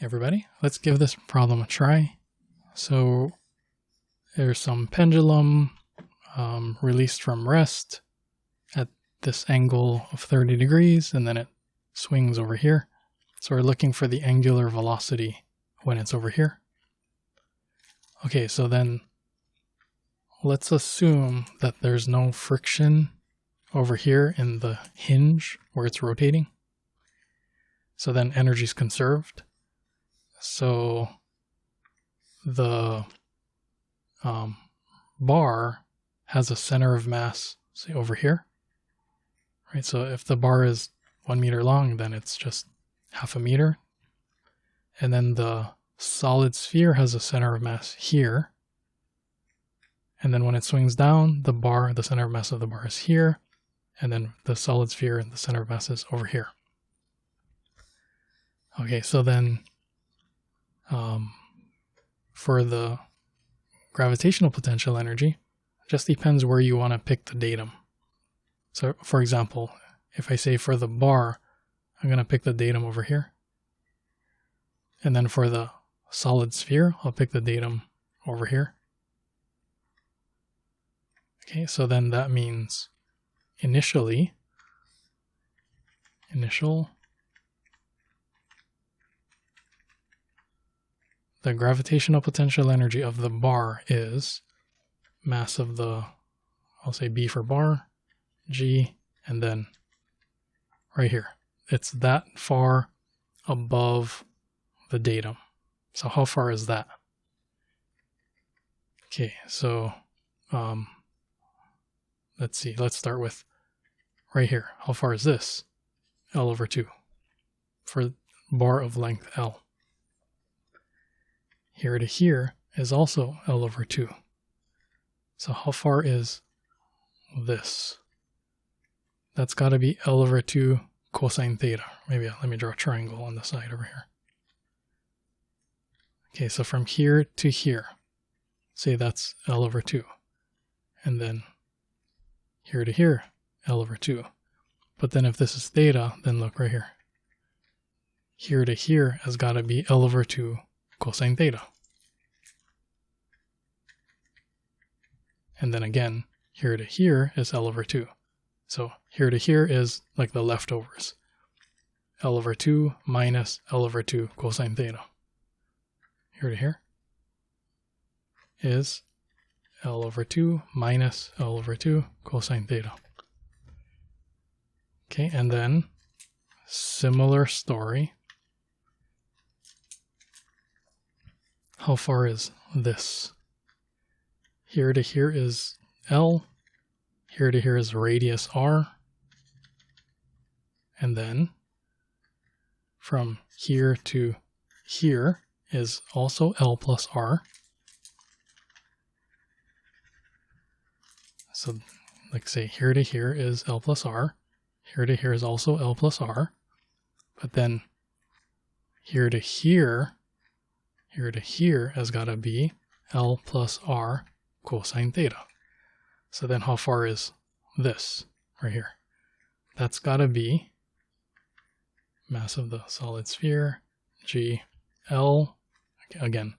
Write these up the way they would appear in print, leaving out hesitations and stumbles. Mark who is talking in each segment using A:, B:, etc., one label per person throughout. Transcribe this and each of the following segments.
A: Everybody, let's give this problem a try. So there's some pendulum released from rest at this angle of 30 degrees, and then it swings over here. So we're looking for the angular velocity when it's over here. Okay, so then let's assume that there's no friction over here in the hinge where it's rotating. So then energy is conserved. So the bar has a center of mass, say over here, right? So if the bar is 1 meter long, then it's just half a meter. And then the solid sphere has a center of mass here. And then when it swings down, the center of mass of the bar is here. And then the solid sphere and the center of mass is over here. Okay, so then for the gravitational potential energy, it just depends where you want to pick the datum. So for example, if I say for the bar, I'm going to pick the datum over here. And then for the solid sphere, I'll pick the datum over here. Okay, so then that means initial, the gravitational potential energy of the bar is mass of the, I'll say B for bar, G, and then right here. It's that far above the datum. So how far is that? Okay, so let's see. Let's start with right here. How far is this? L over 2 for bar of length L. Here to here is also L over 2. So how far is this? That's got to be L over 2 cosine theta. Maybe let me draw a triangle on the side over here. Okay, so from here to here, say that's L over 2. And then here to here, L over 2. But then if this is theta, then look right here. Here to here has got to be L over 2 cosine theta. And then again, here to here is L over 2. So here to here is like the leftovers. L over 2 minus L over 2 cosine theta. Here to here is L over 2 minus L over 2 cosine theta. Okay, and then similar story. How far is this? Here to here is L. Here to here is radius R. And then from here to here is also L plus R. So like say here to here is L plus R. Here to here is also L plus R. But then here to here has got to be L plus R cosine theta. So then how far is this right here? That's got to be mass of the solid sphere, G, L. Again,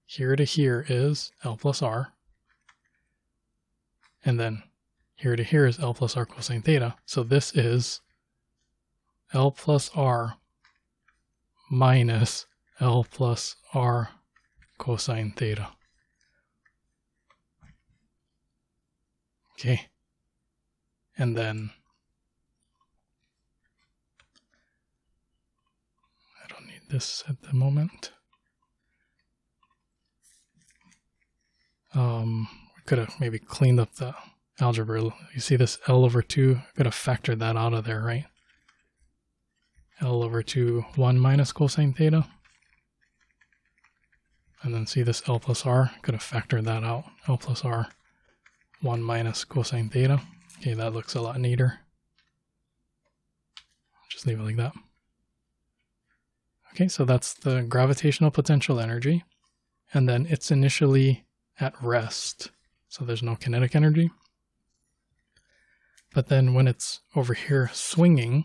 A: here to here is L plus R. And then here to here is L plus R cosine theta. So this is L plus R minus L plus R cosine theta. Okay. And then I don't need this at the moment. We could have maybe cleaned up the algebra. You see this L over 2? Could have factored that out of there, right? L over 2, 1 minus cosine theta. And then see this L plus R? Could have factored that out. L plus R, 1 minus cosine theta. Okay, that looks a lot neater. Just leave it like that. Okay, so that's the gravitational potential energy. And then it's initially at rest. So there's no kinetic energy. But then when it's over here swinging,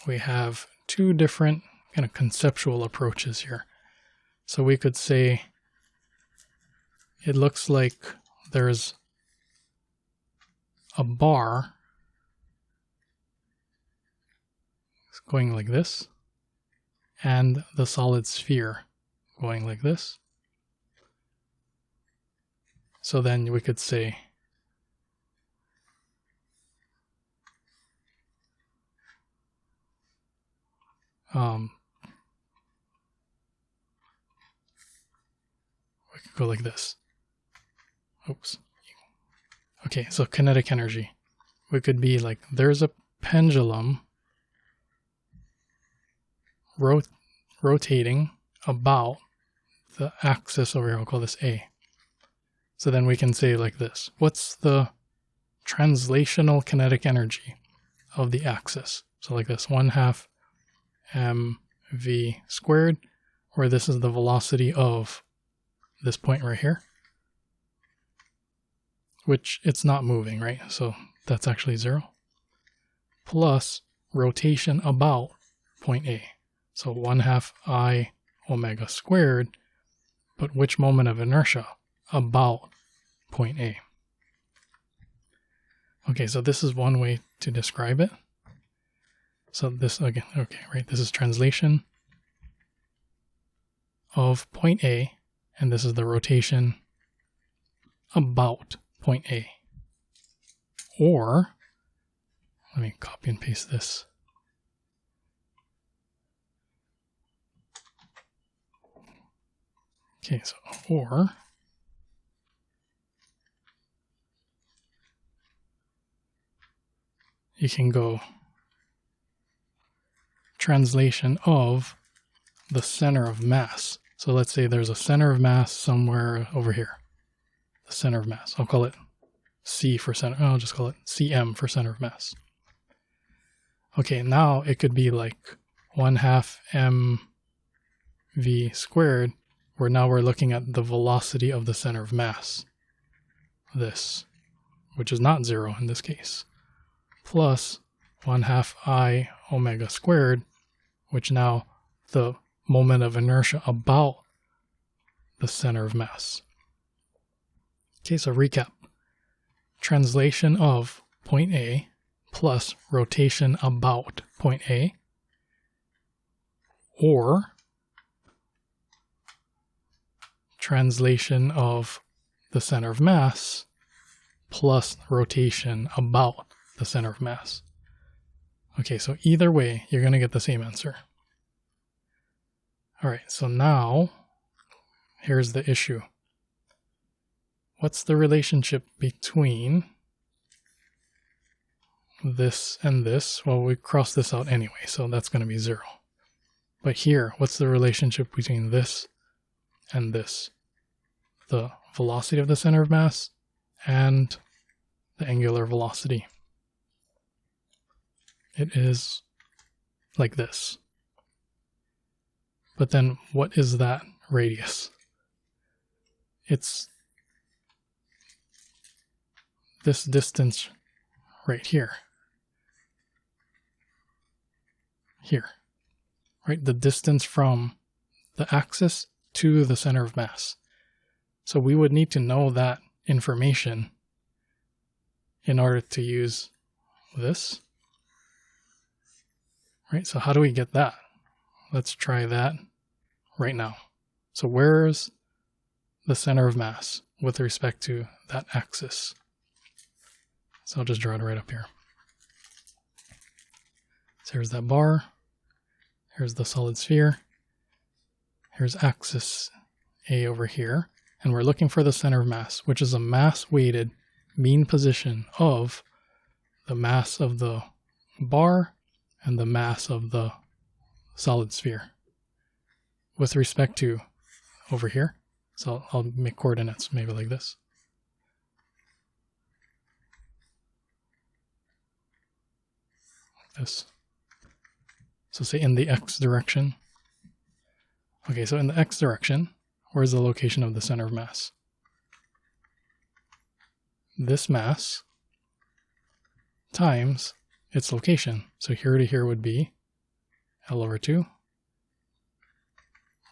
A: we have two different kind of conceptual approaches here. So we could say it looks like there's a bar going like this, and the solid sphere going like this. So then we could say we could go like this. Oops. Okay, so kinetic energy. We could be like, there's a pendulum rotating about the axis over here. I'll call this A. So then we can say like this. What's the translational kinetic energy of the axis? So like this, 1/2 mv squared, where this is the velocity of this point right here, which it's not moving, right? So that's actually 0, plus rotation about point A. So 1/2 I omega squared, but which moment of inertia? About point A. Okay, so this is one way to describe it. So this again, okay, right, this is translation of point A, and this is the rotation about point A. Or, let me copy and paste this. Okay, so, or, you can go translation of the center of mass. So let's say there's a center of mass somewhere over here. The center of mass. I'll call it C for center. I'll just call it CM for center of mass. Okay, now it could be like 1/2 mv squared, where now we're looking at the velocity of the center of mass. This, which is not 0 in this case, plus 1/2 I omega squared, which now the moment of inertia about the center of mass. Okay, so recap. Translation of point A plus rotation about point A, or translation of the center of mass plus rotation about the center of mass. Okay, so either way, you're going to get the same answer. All right, so now here's the issue. What's the relationship between this and this? Well, we cross this out anyway, so that's going to be 0. But here, what's the relationship between this and this? The velocity of the center of mass and the angular velocity. It is like this. But then what is that radius? It's this distance right here. Here. Right? The distance from the axis to the center of mass. So we would need to know that information in order to use this. Right? So how do we get that? Let's try that right now. So where's the center of mass with respect to that axis? So I'll just draw it right up here. So here's that bar. Here's the solid sphere. Here's axis A over here. And we're looking for the center of mass, which is a mass-weighted mean position of the mass of the bar and the mass of the solid sphere with respect to over here. So I'll make coordinates maybe like this. Like this. So say in the x direction. Okay, so in the x direction, where's the location of the center of mass? This mass times its location. So here to here would be L over 2,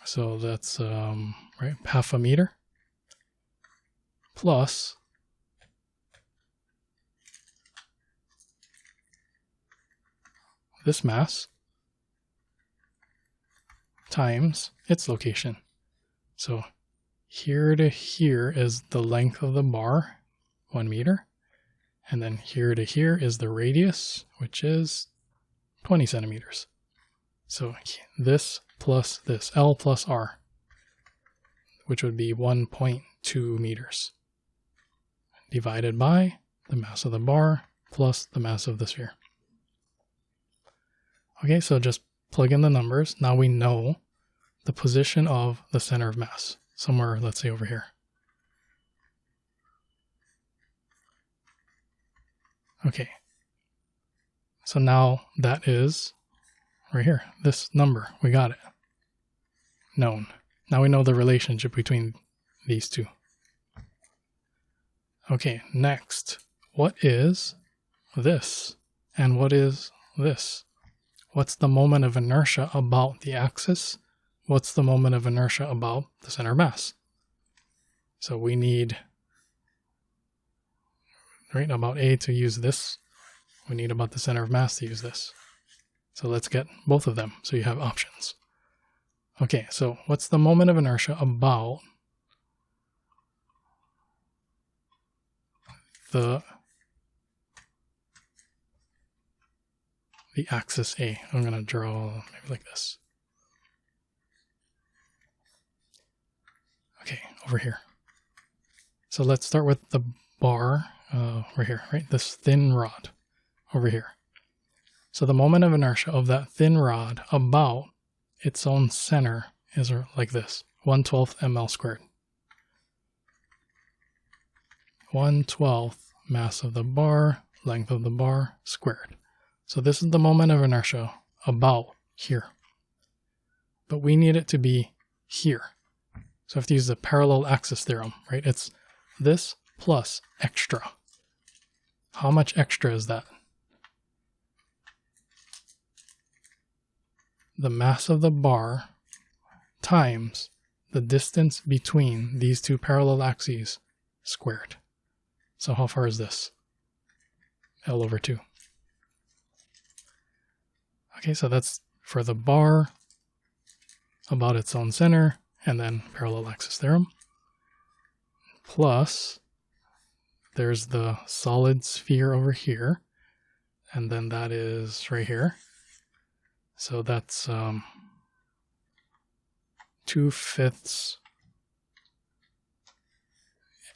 A: So that's right, half a meter plus this mass times its location. So here to here is the length of the bar, 1 meter. And then here to here is the radius, which is 20 centimeters. So this plus this, L plus R, which would be 1.2 meters, divided by the mass of the bar plus the mass of the sphere. Okay, so just plug in the numbers. Now we know the position of the center of mass, somewhere, let's say over here. Okay, so now that is right here, this number, we got it, known. Now we know the relationship between these two. Okay, next, what is this? And what is this? What's the moment of inertia about the axis? What's the moment of inertia about the center of mass? So we need, right, about A to use this. We need about the center of mass to use this. So let's get both of them so you have options. Okay, so what's the moment of inertia about the axis A? I'm going to draw maybe like this. Okay, over here. So let's start with the bar right here, right? This thin rod over here. So the moment of inertia of that thin rod about its own center is like this, 1/12 ml squared. 1/12 mass of the bar, length of the bar squared. So this is the moment of inertia about here. But we need it to be here. So I have to use the parallel axis theorem, right? It's this plus extra. How much extra is that? The mass of the bar times the distance between these two parallel axes squared. So how far is this? L over 2. Okay, so that's for the bar about its own center, and then parallel axis theorem. Plus, there's the solid sphere over here, and then that is right here. So that's 2/5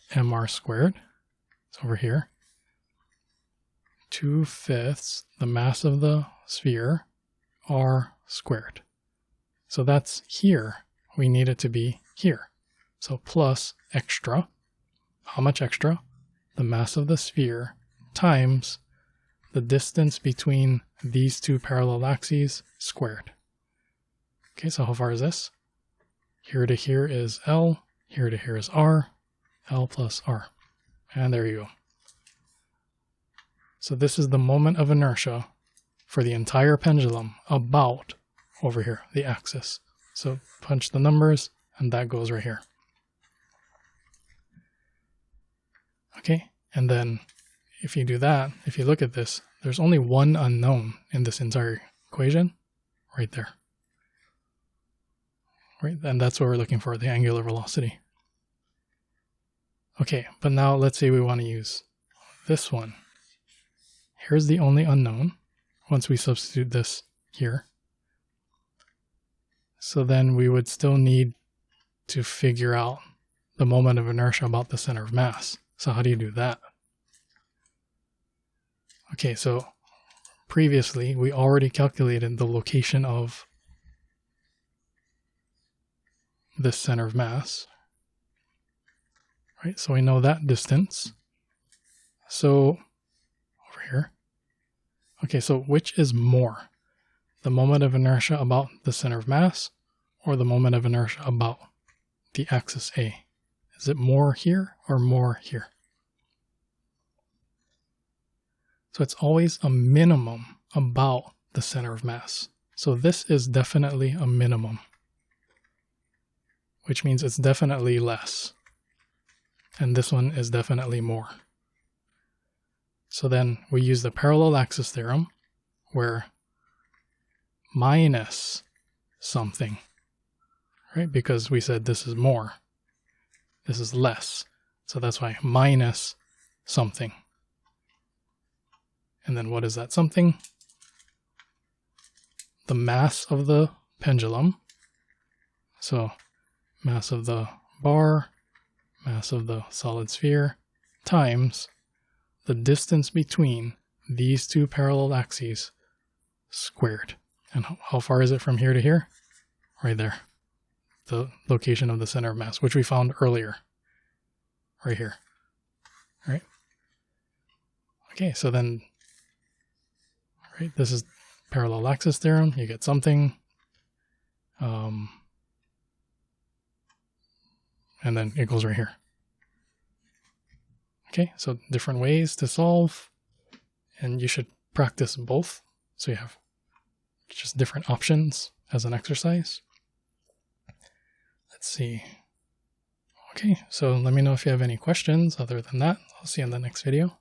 A: mr squared. It's over here. 2/5 the mass of the sphere, r squared. So that's here. We need it to be here. So plus extra. How much extra? The mass of the sphere times the distance between these two parallel axes squared. Okay, so how far is this? Here to here is L, here to here is R, L plus R. And there you go. So this is the moment of inertia for the entire pendulum about over here, the axis. So punch the numbers, and that goes right here. Okay, and then if you do that, if you look at this, there's only one unknown in this entire equation, right there. Right, and that's what we're looking for, the angular velocity. Okay, but now let's say we want to use this one. Here's the only unknown once we substitute this here. So then we would still need to figure out the moment of inertia about the center of mass. So how do you do that? Okay, so previously we already calculated the location of this center of mass. Right, so we know that distance. So over here. Okay, so which is more? The moment of inertia about the center of mass or the moment of inertia about the axis A? Is it more here or more here? So it's always a minimum about the center of mass. So this is definitely a minimum. which means it's definitely less. And this one is definitely more. So then we use the parallel axis theorem, where minus something, right? Because we said this is more, this is less. So that's why minus something. And then what is that something? The mass of the pendulum. So mass of the bar, mass of the solid sphere, times the distance between these two parallel axes squared. And how far is it from here to here? Right there. The location of the center of mass, which we found earlier. Right here. Right? Okay, so then, right, this is parallel axis theorem. You get something. And then it goes right here. Okay, so different ways to solve. And you should practice both. So you have just different options as an exercise. Let's see. Okay, so let me know if you have any questions. Other than that, I'll see you in the next video.